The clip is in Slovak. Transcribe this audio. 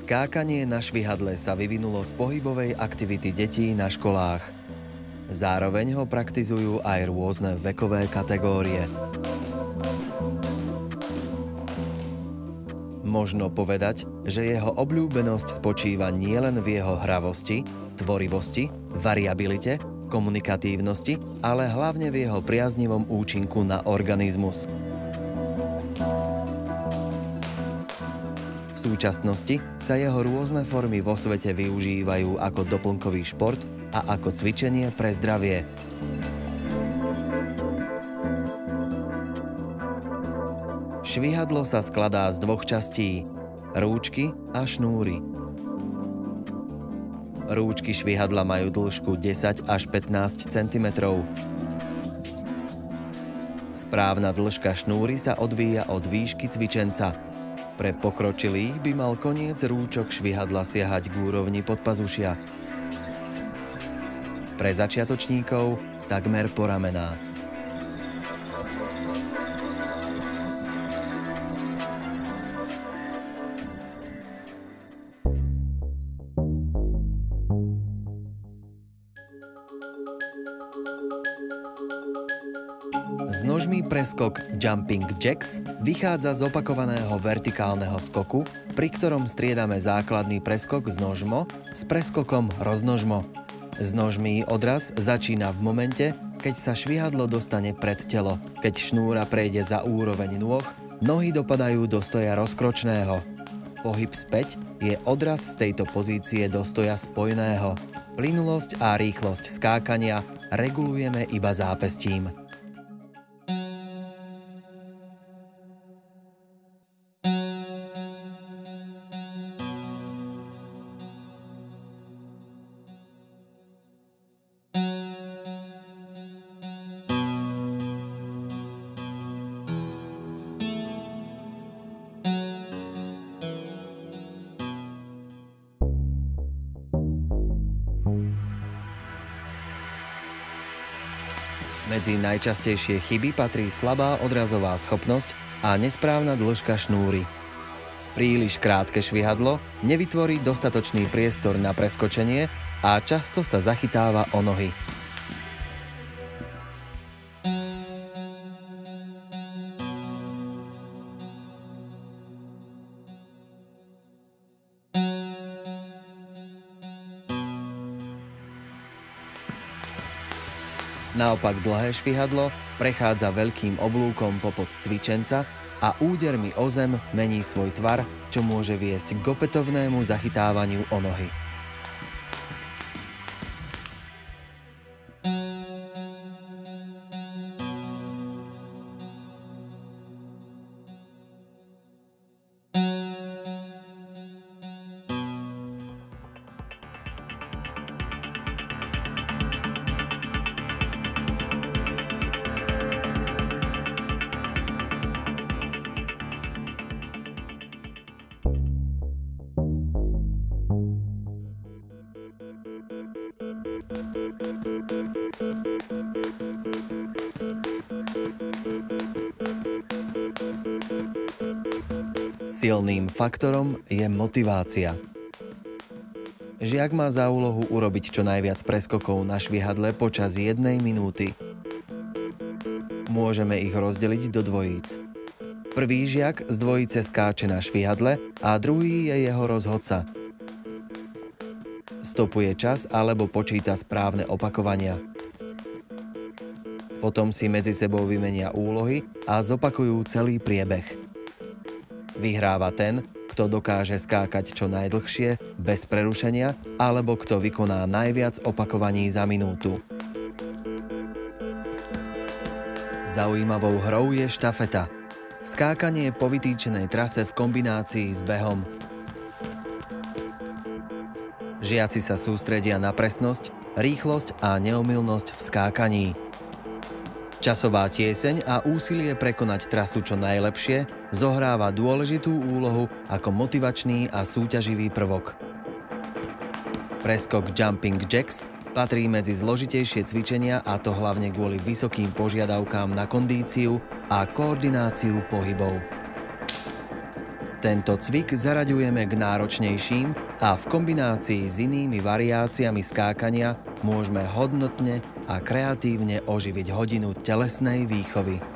Skákanie na švihadle sa vyvinulo z pohybovej aktivity detí na školách. Zároveň ho praktizujú aj rôzne vekové kategórie. Možno povedať, že jeho obľúbenosť spočíva nielen v jeho hravosti, tvorivosti, variabilite, komunikatívnosti, ale hlavne v jeho priaznivom účinku na organizmus. V súčasnosti sa jeho rôzne formy vo svete využívajú ako doplnkový šport a ako cvičenie pre zdravie. Švihadlo sa skladá z dvoch častí – rúčky a šnúry. Rúčky švihadla majú dĺžku 10 až 15 cm. Správna dĺžka šnúry sa odvíja od výšky cvičenca. Pre pokročilých by mal koniec rúčok švihadla siahať k úrovni podpazušia. Pre začiatočníkov takmer po ramená. S nožmi preskok Jumping Jacks vychádza z opakovaného vertikálneho skoku, pri ktorom striedame základný preskok z nožmo s preskokom roznožmo. S nožmi odraz začína v momente, keď sa švihadlo dostane pred telo. Keď šnúra prejde za úroveň nôh, nohy dopadajú do stoja rozkročného. Pohyb späť je odraz z tejto pozície do stoja spojného. Plynulosť a rýchlosť skákania regulujeme iba zápestím. Medzi najčastejšie chyby patrí slabá odrazová schopnosť a nesprávna dĺžka šnúry. Príliš krátke švihadlo nevytvorí dostatočný priestor na preskočenie a často sa zachytáva o nohy. Naopak dlhé švihadlo prechádza veľkým oblúkom popod cvičenca a údermi o zem mení svoj tvar, čo môže viesť k opätovnému zachytávaniu o nohy. Silným faktorom je motivácia. Žiak má za úlohu urobiť čo najviac preskokov na švihadle počas 1 minúty. Môžeme ich rozdeliť do dvojíc. Prvý žiak z dvojice skáče na švihadle a druhý je jeho rozhodca. Stopuje čas alebo počíta správne opakovania. Potom si medzi sebou vymenia úlohy a zopakujú celý priebeh. Vyhráva ten, kto dokáže skákať čo najdlhšie, bez prerušenia, alebo kto vykoná najviac opakovaní za minútu. Zaujímavou hrou je štafeta. Skákanie po vytýčenej trase v kombinácii s behom. Žiaci sa sústredia na presnosť, rýchlosť a neomylnosť v skákaní. Časová tieseň a úsilie prekonať trasu čo najlepšie zohráva dôležitú úlohu ako motivačný a súťaživý prvok. Preskok Jumping Jacks patrí medzi zložitejšie cvičenia, a to hlavne kvôli vysokým požiadavkám na kondíciu a koordináciu pohybov. Tento cvik zaraďujeme k náročnejším a v kombinácii s inými variáciami skákania môžeme hodnotne a kreatívne oživiť hodinu telesnej výchovy.